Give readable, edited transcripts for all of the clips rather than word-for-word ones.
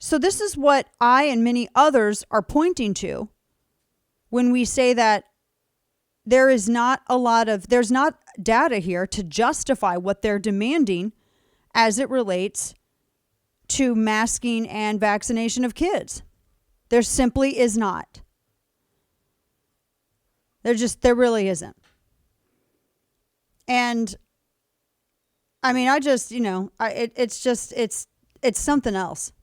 So this is what I and many others are pointing to when we say that there's not data here to justify what they're demanding as it relates to masking and vaccination of kids. There simply is not. There really isn't. And I mean, it's something else.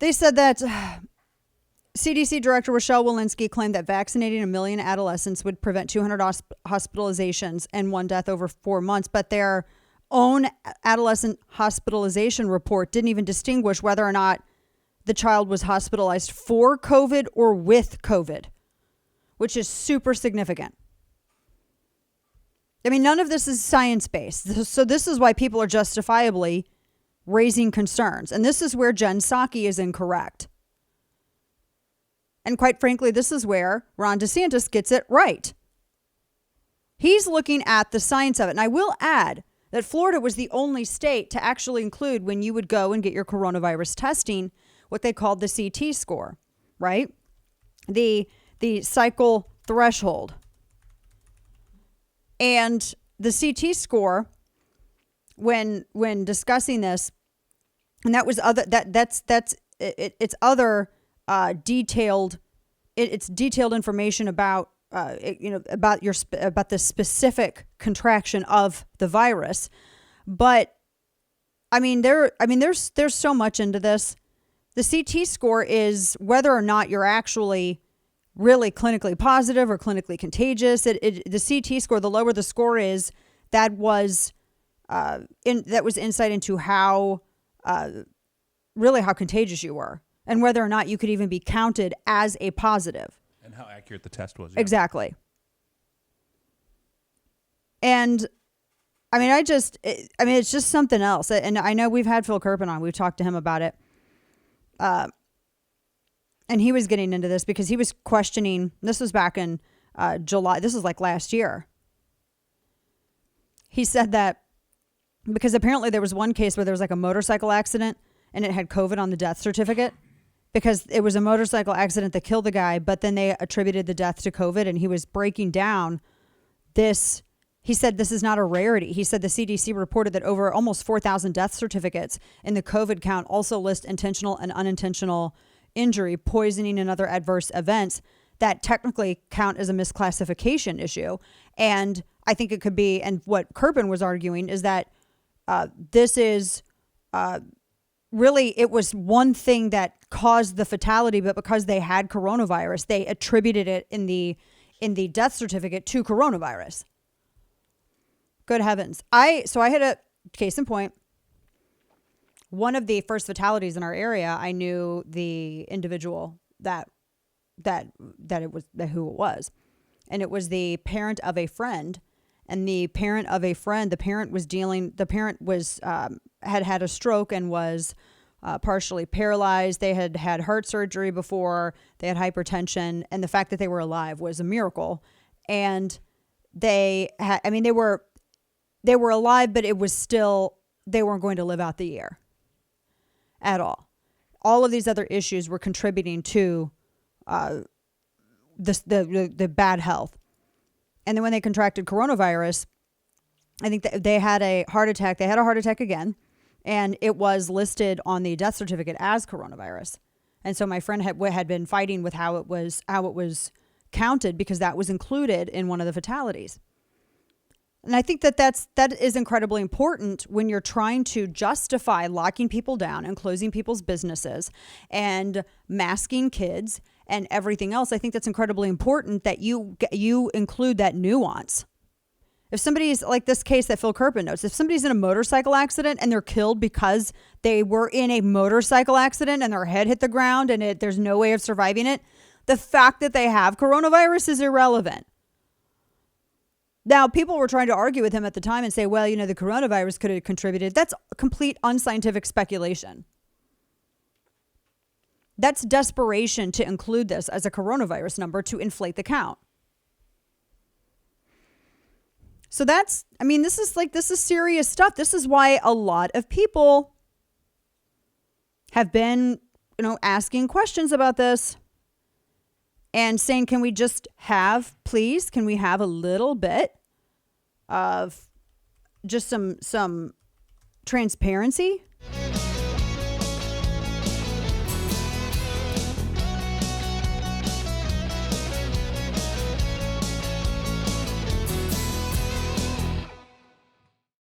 They said that CDC Director Rochelle Walensky claimed that vaccinating 1 million adolescents would prevent 200 hospitalizations and 1 death over 4 months. But their own adolescent hospitalization report didn't even distinguish whether or not the child was hospitalized for COVID or with COVID, which is super significant. I mean, none of this is science-based. So this is why people are justifiably raising concerns. And this is where Jen Psaki is incorrect. And quite frankly, this is where Ron DeSantis gets it right. He's looking at the science of it. And I will add that Florida was the only state to actually include, when you would go and get your coronavirus testing, what they called the CT score, right? The cycle threshold. And the CT score, when discussing this, and that was it's detailed information about about the specific contraction of the virus. But I mean there's so much into this. The CT score is whether or not you're actually really clinically positive or clinically contagious. The CT score, the lower the score is, that was insight into how contagious you were and whether or not you could even be counted as a positive. And how accurate the test was. Yeah. Exactly. And I mean, it's just something else. And I know we've had Phil Kerpen on. We've talked to him about it. And he was getting into this because he was questioning, this was back in July. This was like last year. He said that because apparently there was one case where there was like a motorcycle accident and it had COVID on the death certificate because it was a motorcycle accident that killed the guy, but then they attributed the death to COVID, and he was breaking down this. He said this is not a rarity. He said the CDC reported that over almost 4,000 death certificates in the COVID count also list intentional and unintentional injury, poisoning, and other adverse events that technically count as a misclassification issue. And I think it could be, and what Kerpen was arguing is that this is really, it was one thing that caused the fatality, but because they had coronavirus, they attributed it in the death certificate to coronavirus. Good heavens. I had a case in point. One of the first fatalities in our area, I knew the individual that it was, who it was. And it was the parent of a friend. And the parent was had a stroke and was partially paralyzed. They had had heart surgery before. They had hypertension. And the fact that they were alive was a miracle. And they were alive, but it was still, they weren't going to live out the year at all. All of these other issues were contributing to the bad health. And then when they contracted coronavirus, I think that they had a heart attack. They had a heart attack again, and it was listed on the death certificate as coronavirus. And so my friend had been fighting with how it was counted because that was included in one of the fatalities. And I think that is incredibly important when you're trying to justify locking people down and closing people's businesses and masking kids and everything else. I think that's incredibly important that you include that nuance. If somebody's like this case that Phil Kerpen notes, if somebody's in a motorcycle accident and they're killed because they were in a motorcycle accident and their head hit the ground and there's no way of surviving it, the fact that they have coronavirus is irrelevant. Now, people were trying to argue with him at the time and say, well, the coronavirus could have contributed. That's complete unscientific speculation. That's desperation to include this as a coronavirus number to inflate the count. So this is serious stuff. This is why a lot of people have been, asking questions about this and saying, can we have a little bit of just some transparency?